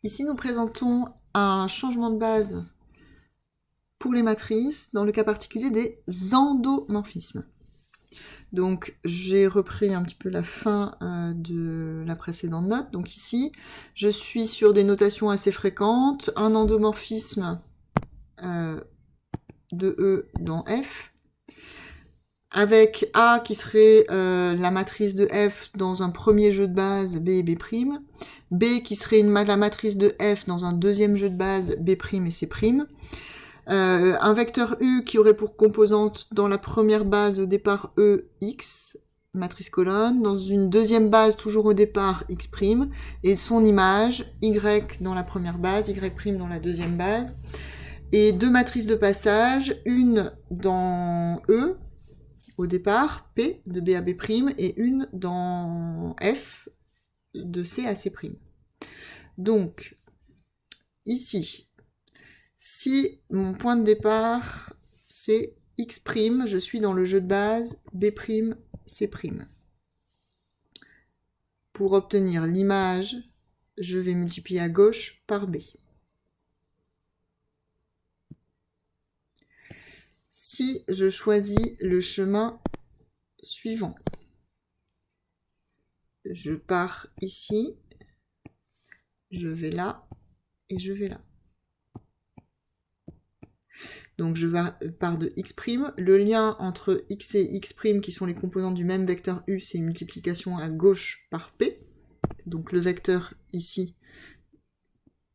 Ici, nous présentons un changement de base pour les matrices, dans le cas particulier des endomorphismes. Donc, j'ai repris un petit peu la fin de la précédente note. Donc ici, je suis sur des notations assez fréquentes. Un endomorphisme de E dans F, avec A qui serait la matrice de F dans un premier jeu de base B et B', B qui serait la matrice de F dans un deuxième jeu de base B' et C', un vecteur U qui aurait pour composante dans la première base au départ E, X, matrice colonne, dans une deuxième base toujours au départ X', et son image Y dans la première base, Y' dans la deuxième base, et deux matrices de passage, une dans E, au départ, P, de B à B', et une dans F, de C à C'. Donc, ici, si mon point de départ, c'est X', je suis dans le jeu de base B', C'. Pour obtenir l'image, je vais multiplier à gauche par B. Si je choisis le chemin suivant, je pars ici, je vais là et je vais là. Donc je pars de X'. Le lien entre X et X', qui sont les composantes du même vecteur U, c'est une multiplication à gauche par P. Donc le vecteur ici,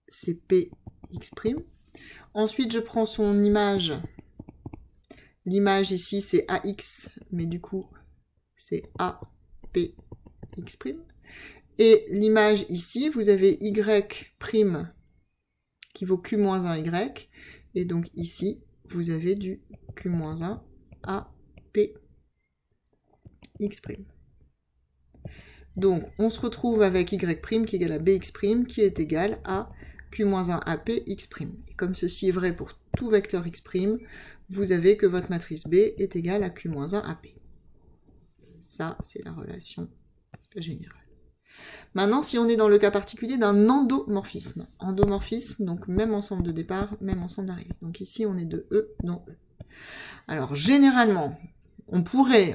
c'est Px'. Ensuite, je prends son image. L'image ici, c'est AX, mais du coup, c'est APX'. Et l'image ici, vous avez Y' qui vaut Q-1Y. Et donc ici, vous avez du Q-1 APX'. Donc, on se retrouve avec Y' qui est égal à Bx' qui est égal à Q-1 APX'. Et comme ceci est vrai pour tout vecteur X', vous avez que votre matrice B est égale à Q-1 AP. Ça, c'est la relation générale. Maintenant, si on est dans le cas particulier d'un endomorphisme. Endomorphisme, donc même ensemble de départ, même ensemble d'arrivée. Donc ici, on est de E dans E. Alors, généralement, on pourrait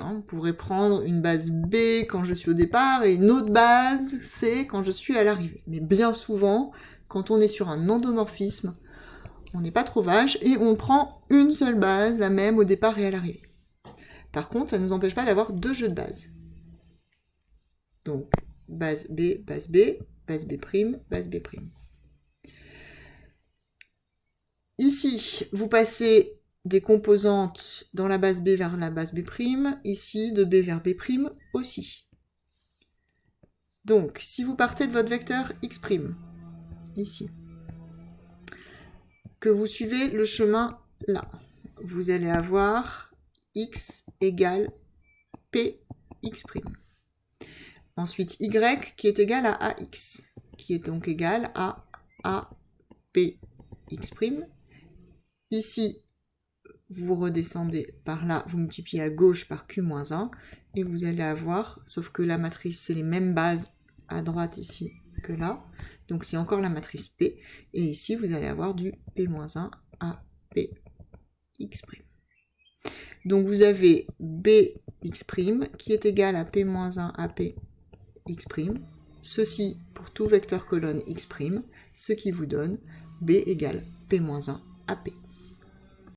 prendre une base B quand je suis au départ et une autre base C quand je suis à l'arrivée. Mais bien souvent, quand on est sur un endomorphisme, on n'est pas trop vache et on prend une seule base, la même au départ et à l'arrivée. Par contre, ça ne nous empêche pas d'avoir deux jeux de base. Donc, base B, base B, base B', base B'. Ici, vous passez des composantes dans la base B vers la base B', ici de B vers B' aussi. Donc, si vous partez de votre vecteur X', ici, que vous suivez le chemin là, vous allez avoir X égale Px'. Ensuite, Y qui est égal à AX, qui est donc égal à APX'. Ici, vous redescendez par là, vous multipliez à gauche par Q-1, et vous allez avoir, sauf que la matrice, c'est les mêmes bases à droite ici que là, donc c'est encore la matrice P, et ici, vous allez avoir du P-1 à Px'. Donc vous avez Bx' qui est égal à P-1 à Px', ceci pour tout vecteur colonne X', ce qui vous donne B égale P-1 à P.